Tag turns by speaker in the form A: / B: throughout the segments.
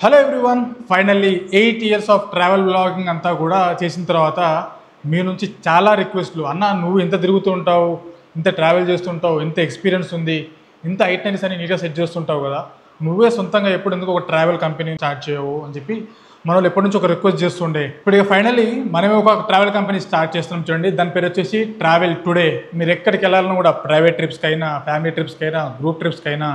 A: Hello everyone, finally 8 years of travel blogging అంతా కూడా చేసిన తర్వాత మీ నుంచి చాలా రిక్వెస్ట్లు, అన్న నువ్వు ఇంత తిరుగుతూ ఉంటావు, ఇంత ట్రావెల్ చేస్తుంటావు, ఇంత ఎక్స్పీరియన్స్ ఉంది, ఇంత ఐటనరీస్ అని నీట్గా సెట్ చేస్తుంటావు కదా, నువ్వే సొంతంగా ఎప్పుడు ఎందుకు ఒక ట్రావెల్ కంపెనీ స్టార్ట్ చేయవు అని చెప్పి మన వాళ్ళు ఎప్పటి నుంచి ఒక రిక్వెస్ట్ చేస్తుండే. ఇప్పుడు ఇక ఫైనల్లీ మనమే ఒక ట్రావెల్ కంపెనీ స్టార్ట్ చేస్తున్నాం. చూడండి, దాని పేరు వచ్చేసి ట్రావెల్ టుడే. మీరు ఎక్కడికి వెళ్ళాలన్నా కూడా, ప్రైవేట్ ట్రిప్స్కి అయినా, ఫ్యామిలీ ట్రిప్స్కి అయినా, గ్రూప్ ట్రిప్స్కి అయినా,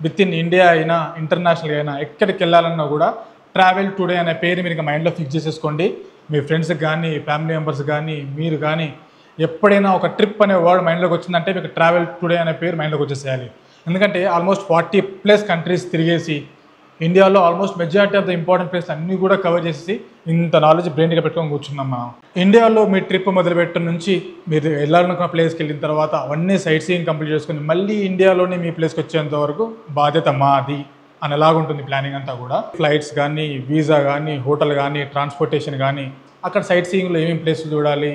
A: విత్ ఇన్ ఇండియా అయినా, ఇంటర్నేషనల్గా అయినా, ఎక్కడికి వెళ్ళాలన్నా కూడా ట్రావెల్ టుడే అనే పేరు మీరు మైండ్లో ఫిక్స్ చేసేసుకోండి. మీ ఫ్రెండ్స్కి కానీ, ఫ్యామిలీ మెంబర్స్ కానీ, మీరు కానీ ఎప్పుడైనా ఒక ట్రిప్ అనే వర్డ్ మైండ్లోకి వచ్చిందంటే మీకు ట్రావెల్ టుడే అనే పేరు మైండ్లోకి వచ్చేసేయాలి. ఎందుకంటే ఆల్మోస్ట్ 40+ కంట్రీస్ తిరిగేసి ఇండియాలో almost majority of the important place అన్నీ కూడా కవర్ చేసి ఇంత నాలెడ్జ్ బ్రెయిన్గా పెట్టుకొని కూర్చున్నాం మనం. ఇండియాలో మీ ట్రిప్ మొదలుపెట్టడం నుంచి మీరు వెళ్ళాలనుకున్న ప్లేస్కి వెళ్ళిన తర్వాత అవన్నీ సైట్ సీయింగ్ కంప్లీట్ చేసుకుని మళ్ళీ ఇండియాలోనే మీ ప్లేస్కి వచ్చేంత వరకు బాధ్యత మాది అనేలాగుంటుంది ప్లానింగ్ అంతా కూడా. ఫ్లైట్స్ కానీ, వీసా కానీ, హోటల్ కానీ, ట్రాన్స్పోర్టేషన్ కానీ, అక్కడ సైట్ సీయింగ్లో ఏమేమి ప్లేసులు చూడాలి,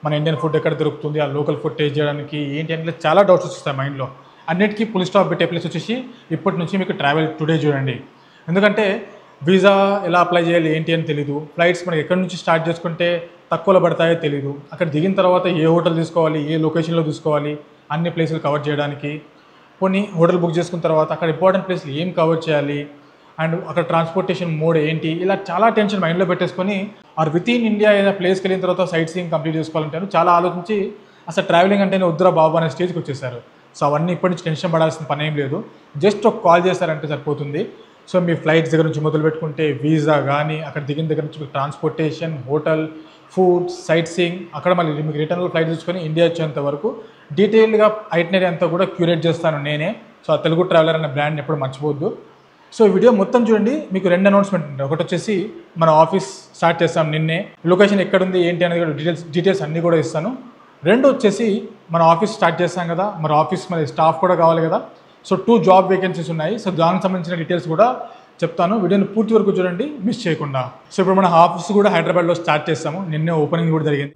A: మన ఇండియన్ ఫుడ్ ఎక్కడ దొరుకుతుంది, ఆ లోకల్ ఫుడ్ టేస్ట్ చేయడానికి ఏంటి అంటే చాలా డౌట్స్ వస్తాయి మైండ్లో. అన్నిటికీ ఫుల్ స్టాప్ పెట్టే ప్లేస్ వచ్చేసి ఇప్పటి నుంచి మీకు ట్రావెల్ టుడే చూడండి. ఎందుకంటే వీసా ఎలా అప్లై చేయాలి ఏంటి అని తెలీదు, ఫ్లైట్స్ మనకి ఎక్కడి నుంచి స్టార్ట్ చేసుకుంటే తక్కువలో పడతాయో తెలీదు, అక్కడ దిగిన తర్వాత ఏ హోటల్ తీసుకోవాలి, ఏ లొకేషన్లో తీసుకోవాలి, అన్ని ప్లేసులు కవర్ చేయడానికి, కొన్ని హోటల్ బుక్ చేసుకున్న తర్వాత అక్కడ ఇంపార్టెంట్ ప్లేస్లు ఏం కవర్ చేయాలి, అండ్ అక్కడ ట్రాన్స్పోర్టేషన్ మోడ్ ఏంటి, ఇలా చాలా టెన్షన్ మైండ్లో పెట్టేసుకొని ఆర్ విత్ ఇన్ ఇండియా ఏదైనా ప్లేస్కి వెళ్ళిన తర్వాత సైట్ సీయింగ్ కంప్లీట్ చేసుకోవాలంటారు చాలా ఆలోచించి అసలు ట్రావెలింగ్ అంటేనే వద్దురా బాబు అనే స్టేజ్కి వచ్చేసారు. సో అవన్నీ ఇప్పటి నుంచి టెన్షన్ పడాల్సిన పని ఏం లేదు, జస్ట్ ఒక కాల్ చేస్తారంటే సరిపోతుంది. సో మీ ఫ్లైట్స్ దగ్గర నుంచి మొదలు పెట్టుకుంటే వీసా కానీ, అక్కడ దిగిన దగ్గర నుంచి మీకు transportation, hotel, food, sight seeing, అక్కడ మళ్ళీ మీకు రిటర్న్లో ఫ్లైట్ తీసుకొని ఇండియా వచ్చేంత వరకు డీటెయిల్గా ఐటనరీ అంతా కూడా క్యూరేట్ చేస్తాను నేనే. సో ఆ తెలుగు ట్రావెలర్ అనే బ్రాండ్ ఎప్పుడు మర్చిపోవద్దు. సో ఈ వీడియో మొత్తం చూడండి, మీకు 2 అనౌన్స్మెంట్ ఉంటాయి. ఒకటి వచ్చేసి మన ఆఫీస్ స్టార్ట్ చేస్తాం నిన్నే, లొకేషన్ ఎక్కడుంది ఏంటి అనేది కూడా డీటెయిల్స్ అన్నీ కూడా ఇస్తాను. 2 వచ్చేసి మన ఆఫీస్ స్టార్ట్ చేస్తాం కదా, మన ఆఫీస్ మరి స్టాఫ్ కూడా కావాలి కదా. సో 2 జాబ్ వేకెన్సీస్ ఉన్నాయి. సో దానికి సంబంధించిన డీటెయిల్స్ కూడా చెప్తాను, వీడియోని పూర్తి వరకు చూడండి మిస్ చేయకుండా. సో ఇప్పుడు మన ఆఫీస్ కూడా హైదరాబాద్లో స్టార్ట్ చేస్తాము, నిన్నే ఓపెనింగ్ కూడా జరిగింది.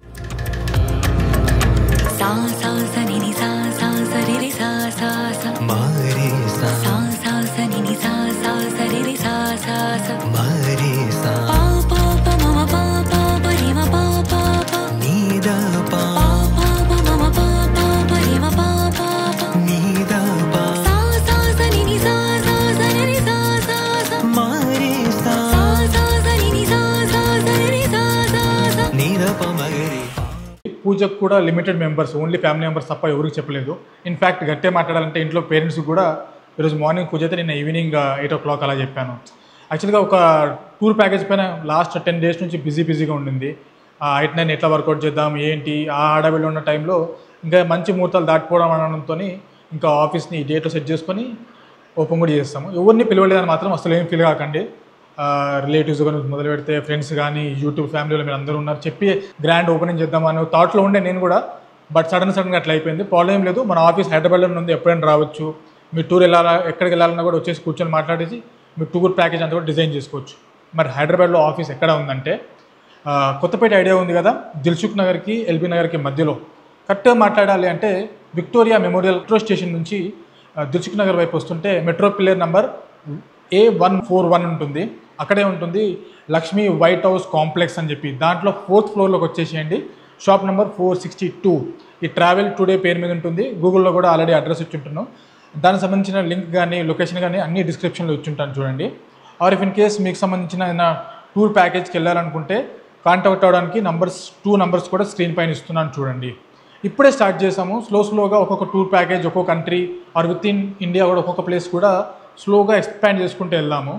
A: పూజకు కూడా limited members, only family members తప్ప ఎవరికి చెప్పలేదు. ఇన్ఫ్యాక్ట్ గట్టే మాట్లాడాలంటే ఇంట్లో పేరెంట్స్కి కూడా ఈరోజు మార్నింగ్ పూజ అయితే నిన్న ఈవినింగ్ 8 o'clock అలా చెప్పాను. యాక్చువల్గా ఒక టూర్ ప్యాకేజ్ పైన లాస్ట్ 10 days నుంచి బిజీగా ఉండింది. ఐటనైన్ ఎట్లా వర్కౌట్ చేద్దాం ఏంటి, ఆ ఆడవిలో ఉన్న టైంలో ఇంకా మంచి ముహూర్తాలు దాటిపోవడం అనడంతో ఇంకా ఆఫీస్ని డేట్లో సెట్ చేసుకొని ఓపెన్ కూడా చేస్తాము. ఎవరిని పిలవలేదని మాత్రం అసలు ఏం ఫీల్ కాకండి. రిలేటివ్స్ కానీ మొదలు పెడితే, ఫ్రెండ్స్ కానీ, యూట్యూబ్ ఫ్యామిలీలో మీరు అందరూ ఉన్నారు, చెప్పి గ్రాండ్ ఓపెనింగ్ చేద్దామని థాట్లో ఉండే నేను కూడా. బట్ సడన్గా అట్లా అయిపోయింది. ప్రాబ్లం లేదు, మన ఆఫీస్ హైదరాబాద్లో ఉంది, ఎప్పుడైనా రావచ్చు. మీ టూర్ ఎక్కడికి వెళ్ళాలన్నా కూడా వచ్చేసి కూర్చొని మాట్లాడేసి మీ టూర్ ప్యాకేజ్ అంతా కూడా డిజైన్ చేసుకోవచ్చు. మరి హైదరాబాద్లో ఆఫీస్ ఎక్కడ ఉందంటే, కొత్తపేట ఐడియా ఉంది కదా, దిల్సుఖ్ నగర్కి ఎల్బీ నగర్కి మధ్యలో. కరెక్ట్గా మాట్లాడాలి అంటే విక్టోరియా మెమోరియల్ మెట్రో స్టేషన్ నుంచి దిల్సుఖ్ నగర్ వైపు వస్తుంటే మెట్రో పిల్లర్ నెంబర్ A141 ఉంటుంది, అక్కడే ఉంటుంది లక్ష్మీ వైట్ హౌస్ కాంప్లెక్స్ అని చెప్పి. దాంట్లో 4th floorలోకి వచ్చేసేయండి, షాప్ నెంబర్ 462. ఈ ట్రావెల్ టుడే పేరు మీద ఉంటుంది. గూగుల్లో కూడా ఆల్రెడీ అడ్రస్ ఇచ్చి ఉంటున్నాను, దానికి సంబంధించిన లింక్ కానీ, లొకేషన్ కానీ అన్ని డిస్క్రిప్షన్లో ఇచ్చి ఉంటాను చూడండి. ఆర్ ఇఫ్ ఇన్ కేస్ మీకు సంబంధించిన ఏదైనా టూర్ ప్యాకేజ్కి వెళ్ళాలనుకుంటే కాంటాక్ట్ అవ్వడానికి 2 numbers కూడా స్క్రీన్ పైన ఇస్తున్నాను చూడండి. ఇప్పుడే స్టార్ట్ చేసాము, స్లోగా ఒక్కొక్క టూర్ ప్యాకేజ్, ఒక్కొక్క country or with in India కూడా ఒక్కొక్క ప్లేస్ కూడా స్లోగా ఎక్స్పాండ్ చేసుకుంటూ వెళ్దాము.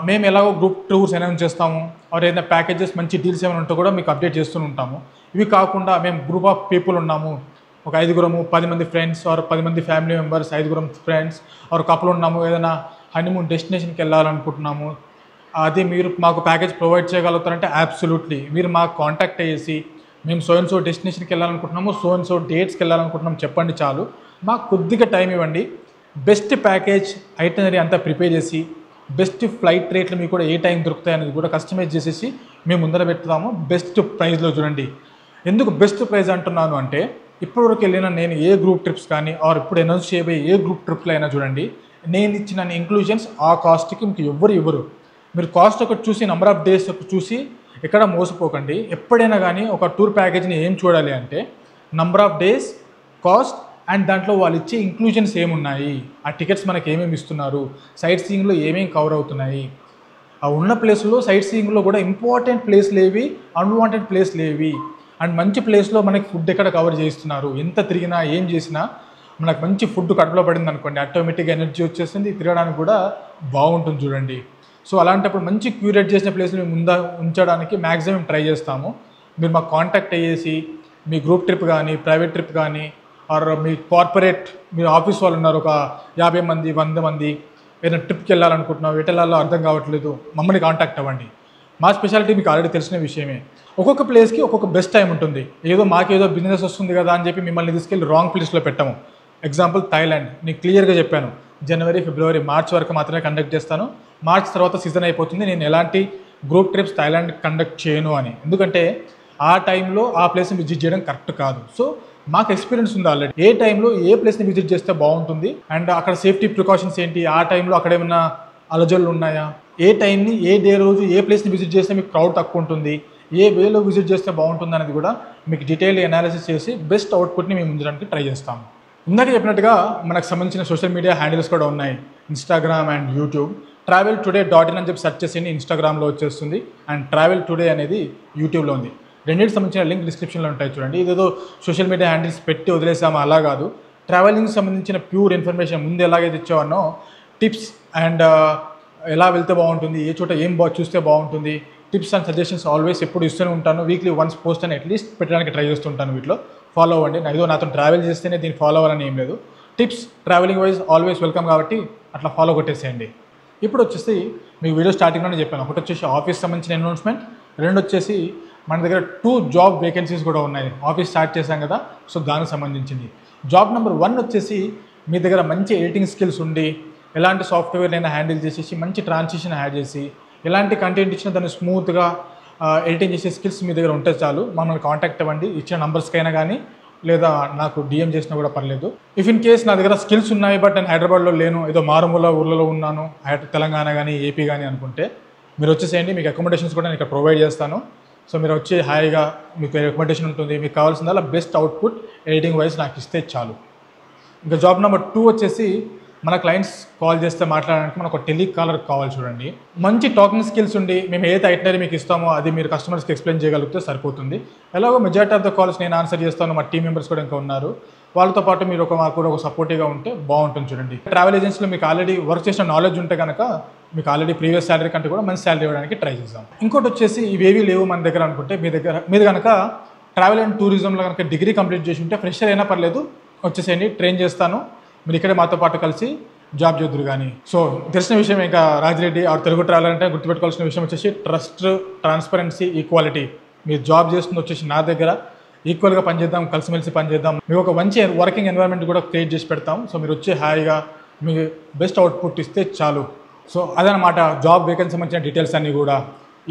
A: మేము ఎలాగో గ్రూప్ టూర్స్ అనౌన్స్ చేస్తాము, ఆర్ ఏదైనా ప్యాకేజెస్ మంచి డీల్స్ ఏమైనా ఉంటే కూడా మీకు అప్డేట్ చేస్తూ ఉంటాము. ఇవి కాకుండా మేము గ్రూప్ ఆఫ్ పీపుల్ ఉన్నాము, ఒక 5 10 మంది ఫ్రెండ్స్ ఆర్ 10 మంది family members, 5 friends or couple ఉన్నాము, ఏదైనా హనీమూన్ డెస్టినేషన్కి వెళ్ళాలనుకుంటున్నాము, అది మీరు మాకు ప్యాకేజ్ ప్రొవైడ్ చేయగలుగుతారంటే అబ్సల్యూట్లీ మీరు మాకు కాంటాక్ట్ అయ్యేసి మేము సో డెస్టినేషన్కి వెళ్ళాలనుకుంటున్నాము, సో డేట్స్కి వెళ్ళాలనుకుంటున్నాము చెప్పండి చాలు. మాకు కొద్దిగా టైం ఇవ్వండి, బెస్ట్ ప్యాకేజ్ ఐటనరీ అంతా ప్రిపేర్ చేసి బెస్ట్ ఫ్లైట్ రేట్లు మీకు కూడా ఏ టైం దొరుకుతాయి అనేది కూడా కస్టమైజ్ చేసేసి మేము ముందర పెడతాము బెస్ట్ ప్రైస్లో. చూడండి, ఎందుకు బెస్ట్ ప్రైస్ అంటున్నాను అంటే ఇప్పటివరకు వెళ్ళిన నేను ఏ గ్రూప్ ట్రిప్స్ కానీ ఆర్ ఇప్పుడు అనౌన్స్ చేయబోయే ఏ గ్రూప్ ట్రిప్లో అయినా చూడండి, నేను ఇచ్చిన ఇంక్లూజన్స్ ఆ కాస్ట్కి మీకు ఎవ్వరు. మీరు కాస్ట్ ఒకటి చూసి నెంబర్ ఆఫ్ డేస్ ఒకటి చూసి ఎక్కడ మోసపోకండి. ఎప్పుడైనా కానీ ఒక టూర్ ప్యాకేజ్ని ఏం చూడాలి అంటే number of days, cost and దాంట్లో వాళ్ళు ఇచ్చే ఇంక్లూజన్స్ ఏమున్నాయి, ఆ టికెట్స్ మనకి ఏమేమి ఇస్తున్నారు, సైట్ సీయింగ్లో ఏమేమి కవర్ అవుతున్నాయి, ఆ ఉన్న ప్లేస్లో సైట్ సీయింగ్లో కూడా ఇంపార్టెంట్ ప్లేస్లు ఏవి, అన్వాంటెడ్ ప్లేస్లు ఏవి, అండ్ మంచి ప్లేస్లో మనకి ఫుడ్ ఎక్కడ కవర్ చేస్తున్నారు, ఎంత తిరిగినా ఏం చేసినా మనకు మంచి ఫుడ్ కడుపులో పడింది అనుకోండి ఆటోమేటిక్గా ఎనర్జీ వచ్చేస్తుంది, తిరగడానికి కూడా బాగుంటుంది చూడండి. సో అలాంటప్పుడు మంచి క్యూరేట్ చేసిన ప్లేస్ని ముందు ఉంచడానికి మ్యాక్సిమం ట్రై చేస్తాము. మీరు మాకు కాంటాక్ట్ అయ్యేసి మీ గ్రూప్ ట్రిప్ కానీ, ప్రైవేట్ ట్రిప్ కానీ, ఆర్ మీ కార్పొరేట్ మీరు ఆఫీస్ వాళ్ళు ఉన్నారు ఒక 50 మంది 100 మంది ఏదైనా ట్రిప్కి వెళ్ళాలనుకుంటున్నాం, ఎటు వెళ్ళాలో అర్థం కావట్లేదు, మమ్మల్ని కాంటాక్ట్ అవ్వండి. మా స్పెషాలిటీ మీకు ఆల్రెడీ తెలిసిన విషయమే. ఒక్కొక్క ప్లేస్కి ఒక్కొక్క బెస్ట్ టైం ఉంటుంది. ఏదో మాకేదో బిజినెస్ వస్తుంది కదా అని చెప్పి మిమ్మల్ని తీసుకెళ్ళి రాంగ్ ప్లేస్లో పెట్టాము. ఎగ్జాంపుల్ థాయిలాండ్, నేను క్లియర్గా చెప్పాను, జనవరి, ఫిబ్రవరి, మార్చ్ వరకు మాత్రమే కండక్ట్ చేస్తాను. మార్చ్ తర్వాత సీజన్ అయిపోతుంది, నేను ఎలాంటి గ్రూప్ ట్రిప్స్ థాయిలాండ్ కండక్ట్ చేయను అని. ఎందుకంటే ఆ టైంలో ఆ ప్లేస్ని విజిట్ చేయడం కరెక్ట్ కాదు. సో మాకు ఎక్స్పీరియన్స్ ఉంది ఆల్రెడీ, ఏ టైంలో ఏ ప్లేస్ని విజిట్ చేస్తే బాగుంటుంది అండ్ అక్కడ సేఫ్టీ ప్రికాషన్స్ ఏంటి, ఆ టైంలో అక్కడ ఏమైనా అలజడులు ఉన్నాయా, ఏ టైంని ఏ డే రోజు ఏ ప్లేస్ని విజిట్ చేస్తే మీకు క్రౌడ్ తక్కువ ఉంటుంది, ఏ వేలో విజిట్ చేస్తే బాగుంటుంది అనేది కూడా మీకు డీటెయిల్ అనాలిసిస్ చేసి బెస్ట్ అవుట్పుట్ని మేము ఉంచడానికి ట్రై చేస్తాము. ఇందాక చెప్పినట్టుగా మనకు సంబంధించిన సోషల్ మీడియా హ్యాండిల్స్ కూడా ఉన్నాయి, ఇన్స్టాగ్రామ్ అండ్ యూట్యూబ్. traveltoday.in అని చెప్పి సెర్చ్ చేసి ఇన్స్టాగ్రామ్లో వచ్చేస్తుంది అండ్ ట్రావెల్ టుడే అనేది యూట్యూబ్లో ఉంది. రెండింటికి సంబంధించిన లింక్ డిస్క్రిప్షన్లో ఉంటాయి చూడండి. ఇదేదో సోషల్ మీడియా హ్యాండిల్స్ పెట్టి వదిలేసాము అలా కాదు, ట్రావెలింగ్కి సంబంధించిన ప్యూర్ ఇన్ఫర్మేషన్ ముందు ఎలాగైతే ఇచ్చేవానో టిప్స్ అండ్ ఎలా వెళ్తే బాగుంటుంది, ఏ చోట ఏం చూస్తే బాగుంటుంది, టిప్స్ అండ్ సజెషన్స్ ఆల్వేస్ ఎప్పుడు ఇస్తూనే ఉంటాను. వీక్లీ వన్స్ పోస్ట్ అని అట్లీస్ట్ పెట్టడానికి ట్రై చేస్తుంటాను. వీటిలో ఫాలో అవ్వండి. ఏదో నాతో ట్రావెల్ చేస్తేనే దీన్ని ఫాలో అవ్వాలని ఏం లేదు. Tips travelling wise always welcome కాబట్టి అట్లా ఫాలో కొట్టేసేయండి. ఇప్పుడు వచ్చేసి మీకు వీడియో స్టార్టింగ్లోనే చెప్పాను, ఒకటి వచ్చేసి ఆఫీస్ సంబంధించిన అనౌన్స్మెంట్, రెండు వచ్చేసి మన దగ్గర 2 జాబ్ వేకెన్సీస్ కూడా ఉన్నాయి. ఆఫీస్ స్టార్ట్ చేశాం కదా, సో దానికి సంబంధించింది. జాబ్ నెంబర్ 1 వచ్చేసి మీ దగ్గర మంచి ఎడిటింగ్ స్కిల్స్ ఉండి ఎలాంటి సాఫ్ట్వేర్ అయినా హ్యాండిల్ చేసేసి మంచి ట్రాన్సిషన్ యాడ్ చేసి ఎలాంటి కంటెంట్ ఇచ్చినా దాన్ని స్మూత్గా ఎడిటింగ్ చేసే స్కిల్స్ మీ దగ్గర ఉంటే చాలు, మమ్మల్ని కాంటాక్ట్ అవ్వండి. ఇచ్చిన నంబర్స్కైనా కానీ లేదా నాకు డిఎం చేసినా కూడా పర్లేదు. ఇఫ్ ఇన్ కేస్ నా దగ్గర స్కిల్స్ ఉన్నాయి బట్ నేను హైదరాబాద్లో లేను, ఏదో మారుమూల ఊర్లలో ఉన్నాను, తెలంగాణ కానీ ఏపీ కానీ అనుకుంటే మీరు వచ్చేసేయండి. మీకు అకామిడేషన్స్ కూడా నేను ఇక్కడ ప్రొవైడ్ చేస్తాను. సో మీరు వచ్చి హాయిగా మీకు అకామిడేషన్ ఉంటుంది, మీకు కావాల్సిందల్లా బెస్ట్ అవుట్పుట్ ఎడిటింగ్ వైజ్ నాకు ఇస్తే చాలు. ఇంకా జాబ్ నెంబర్ 2 వచ్చేసి మన క్లయింట్స్ కాల్ చేస్తే మాట్లాడడానికి మనకు టెలికాలర్ కావాలి చూడండి. మంచి టాకింగ్ స్కిల్స్ ఉండి మేము ఏదైతే ఐటనరీ మీకు ఇస్తామో అది మీరు కస్టమర్స్కి ఎక్స్ప్లెయిన్ చేయగలిగితే సరిపోతుంది. ఎలాగో మెజారిటీ ఆఫ్ ద కాల్స్ నేను ఆన్సర్ చేస్తాను, మా టీమ్ మెంబర్స్ కూడా ఇంకా ఉన్నారు, వాళ్ళతో పాటు మీరు మాకు కూడా ఒక సపోర్టివ్గా ఉంటే బాగుంటుంది చూడండి. ట్రావెల్ ఏజెన్సీలో మీకు ఆల్రెడీ వర్క్ చేసిన నాలెడ్జ్ ఉంటే కనుక మీకు ఆల్రెడీ ప్రీవియస్ శాలరీ కంటే కూడా మంచి శాలరీ ఇవ్వడానికి ట్రై చేద్దాం. ఇంకోటి వచ్చేసి ఇవేవి లేవు మన దగ్గర అనుకుంటే మీరు కనుక ట్రావెల్ అండ్ టూరిజంలో కనుక డిగ్రీ కంప్లీట్ చేసి ఉంటే ఫ్రెషర్ అయినా పర్లేదు, వచ్చేసేయండి, ట్రైన్ చేస్తాను, మీరు ఇక్కడే మాతో పాటు కలిసి జాబ్ చేద్దరు కానీ. సో తెలిసిన విషయం ఇంకా రాజిరెడ్డి ఆర్ తెలుగు ట్రావెలర్ అంటే గుర్తుపెట్టుకోవాల్సిన విషయం వచ్చేసి ట్రస్ట్, ట్రాన్స్పరెన్సీ, ఈక్వాలిటీ. మీరు జాబ్ చేస్తుంది వచ్చేసి నా దగ్గర, ఈక్వల్గా పనిచేద్దాం, కలిసిమెలిసి పనిచేద్దాం, మీకు ఒక మంచి వర్కింగ్ ఎన్వైర్న్మెంట్ కూడా క్రియేట్ చేసి పెడతాం. సో మీరు వచ్చి హాయిగా మీకు బెస్ట్ అవుట్పుట్ ఇస్తే చాలు. సో అదనమాట జాబ్ వేకెన్సీ సంబంధించిన డీటెయిల్స్ అన్నీ కూడా.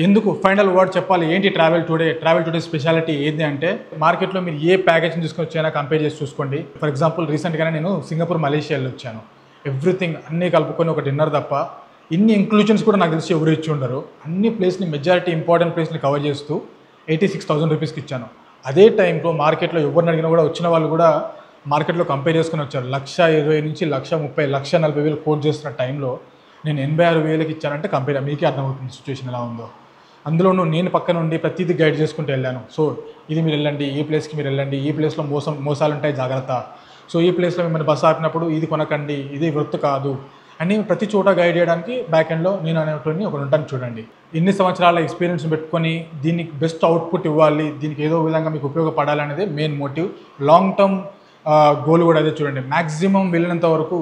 A: ఎందుకు ఫైనల్ వర్డ్ చెప్పాలి ఏంటి ట్రావెల్ టుడే స్పెషాలిటీ ఏంటి అంటే మార్కెట్లో మీరు ఏ ప్యాకేజ్ని తీసుకొని వచ్చైనా కంపేర్ చేసి చూసుకోండి. ఫర్ ఎగ్జాంపుల్ రీసెంట్గానే నేను సింగపూర్, మలేషియా వచ్చాను. ఎవ్రీథింగ్ అన్నీ కలుపుకొని ఒక డిన్నర్ తప్ప ఇన్ని ఇంక్లూజన్స్ కూడా నాకు తెలిసి ఎవరు ఇచ్చి ఉండరు. అన్ని ప్లేస్ని మెజారిటీ ఇంపార్టెంట్ ప్లేస్ని కవర్ చేస్తూ 86,000 రూపీస్కి ఇచ్చాను. అదే టైంలో మార్కెట్లో ఎవరిని అడిగినా కూడా వచ్చిన వాళ్ళు కూడా మార్కెట్లో కంపేర్ చేసుకుని వచ్చారు. 1,20,000 నుంచి 1,30,000, 1,40,000 కోట్ చేస్తున్న టైంలో నేను 86,000కి ఇచ్చానంటే కంపేర్ మీకే అర్థమవుతుంది సిచ్యువేషన్ ఎలా ఉందో. అందులోనూ నేను పక్క నుండి ప్రతిదీ గైడ్ చేసుకుంటూ వెళ్ళాను. సో ఇది మీరు వెళ్ళండి, ఈ ప్లేస్కి మీరు వెళ్ళండి, ఈ ప్లేస్లో మోసాలు ఉంటాయి జాగ్రత్త, సో ఈ ప్లేస్లో మిమ్మల్ని బస్సు ఆపినప్పుడు ఇది కొనకండి, ఇది వృత్తు కాదు అని ప్రతి చోట గైడ్ చేయడానికి బ్యాక్ ఎండ్లో నేను అనేటువంటి ఒకటి ఉంటాను చూడండి. ఇన్ని సంవత్సరాల ఎక్స్పీరియన్స్ పెట్టుకొని దీనికి బెస్ట్ అవుట్పుట్ ఇవ్వాలి, దీనికి ఏదో విధంగా మీకు ఉపయోగపడాలి అనేది main motive. Long term goal కూడా అదే చూడండి. మ్యాక్సిమం వెళ్ళినంత వరకు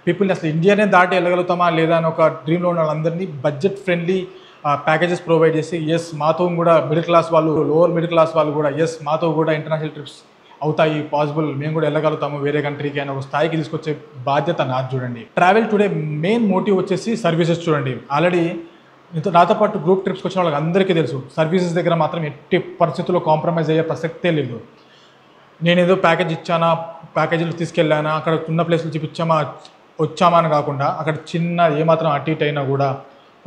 A: పీపుల్ని అసలు ఇండియానే దాటి వెళ్ళగలుగుతామా లేదా అని ఒక డ్రీమ్లో ఉన్న వాళ్ళందరినీ బడ్జెట్ ఫ్రెండ్లీ ప్యాకేజెస్ ప్రొవైడ్ చేసి ఎస్ మాతో కూడా మిడిల్ క్లాస్ వాళ్ళు, లోవర్ మిడిల్ క్లాస్ వాళ్ళు కూడా ఎస్ మాతో కూడా ఇంటర్నేషనల్ ట్రిప్స్ అవుతాయి, పాసిబుల్, మేము కూడా వెళ్ళగలుగుతాము వేరే కంట్రీకి అని ఒక స్థాయికి తీసుకొచ్చే బాధ్యత నాది చూడండి. ట్రావెల్ టుడే మెయిన్ మోటివ్ వచ్చేసి సర్వీసెస్ చూడండి. ఆల్రెడీ నాతో పాటు గ్రూప్ ట్రిప్స్కి వచ్చిన వాళ్ళకి అందరికీ తెలుసు సర్వీసెస్ దగ్గర మాత్రం ఎట్టి పరిస్థితుల్లో కాంప్రమైజ్ అయ్యే ప్రసక్తే లేదు. నేనేదో ప్యాకేజ్ ఇచ్చానా, ప్యాకేజీలు తీసుకెళ్ళానా, అక్కడ ఉన్న ప్లేసులు చూపించామా వచ్చామా అని కాకుండా అక్కడ చిన్న ఏమాత్రం అటు ఇటు అయినా కూడా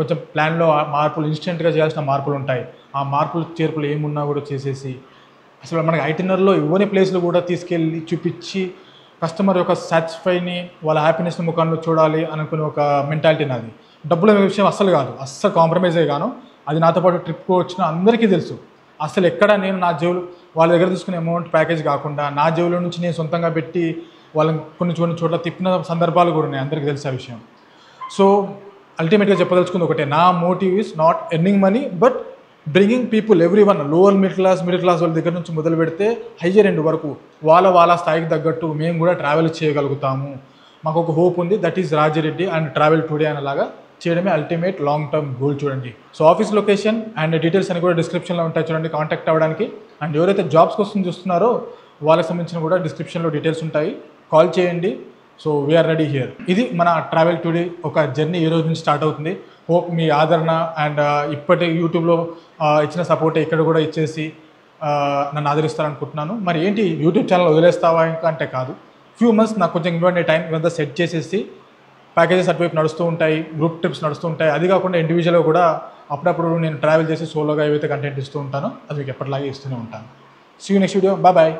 A: కొంచెం ప్లాన్లో మార్పులు ఇన్స్టెంట్గా చేయాల్సిన మార్పులు ఉంటాయి. ఆ మార్పులు చేర్పులు ఏమున్నా కూడా చేసేసి అసలు మనకి ఐటినర్లో ఇవ్వని ప్లేస్లు కూడా తీసుకెళ్ళి చూపించి కస్టమర్ యొక్క సాటిస్ఫైని వాళ్ళ హ్యాపీనెస్ని ముఖంలో చూడాలి అనుకునే ఒక మెంటాలిటీ నాది. డబ్బుల విషయం అస్సలు కాదు, అస్సలు కాంప్రమైజే గాను. అది నాతో పాటు ట్రిప్కి వచ్చిన అందరికీ తెలుసు. అసలు ఎక్కడ నేను నా జేబులు వాళ్ళ దగ్గర తీసుకునే అమౌంట్ ప్యాకేజ్ కాకుండా నా జేబులో నుంచి నేను సొంతంగా పెట్టి వాళ్ళని కొన్ని చోట్ల తిప్పిన సందర్భాలు కూడా ఉన్నాయి, అందరికీ తెలుసు ఆ విషయం. సో అల్టిమేట్గా చెప్పదలుచుకుంది ఒకటే, నా motive is not earning money but bringing people every one, lower middle class వాళ్ళ దగ్గర నుంచి మొదలు పెడితే హయ్యర్ ఎండ్ వరకు వాళ్ళ స్థాయికి తగ్గట్టు మేము కూడా ట్రావెల్ చేయగలుగుతాము. మాకు ఒక హోప్ ఉంది, that is Rajireddy and travel today అనేలాగా చేయడమే అల్టిమేట్ లాంగ్ టర్మ్ గోల్ చూడండి. So office location and details అని కూడా డిస్క్రిప్షన్లో ఉంటాయి చూడండి, కాంటాక్ట్ అవ్వడానికి. అండ్ ఎవరైతే జాబ్స్ కోసం చూస్తున్నారో వాళ్ళకి సంబంధించిన కూడా డిస్క్రిప్షన్లో డీటెయిల్స్ ఉంటాయి, కాల్ చేయండి. So we are ready here. ఇది మన ట్రావెల్ టుడే ఒక జర్నీ ఈ రోజు నుంచి స్టార్ట్ అవుతుంది. హోప్ మీ ఆదరణ అండ్ ఇప్పటి యూట్యూబ్లో ఇచ్చిన సపోర్ట్ ఇక్కడ కూడా ఇచ్చేసి నన్ను ఆదరిస్తారనుకుంటున్నాను. మరి ఏంటి యూట్యూబ్ ఛానల్ వదిలేస్తావా ఇంకా అంటే కాదు, ఫ్యూ మంత్స్ నాకు కొంచెం ఇవ్వండి టైం, ఇవంతా సెట్ చేసేసి ప్యాకేజెస్ అటువైపు నడుస్తూ ఉంటాయి, గ్రూప్ ట్రిప్స్ నడుస్తూ ఉంటాయి. అది కాకుండా ఇండివిజువల్గా కూడా అప్పుడప్పుడు నేను ట్రావెల్ చేసి సోలోగా ఏవైతే కంటెంట్ ఇస్తూ ఉంటానో అది మీకు ఎప్పటిలాగే ఇస్తూనే ఉంటాను. See you next video, bye.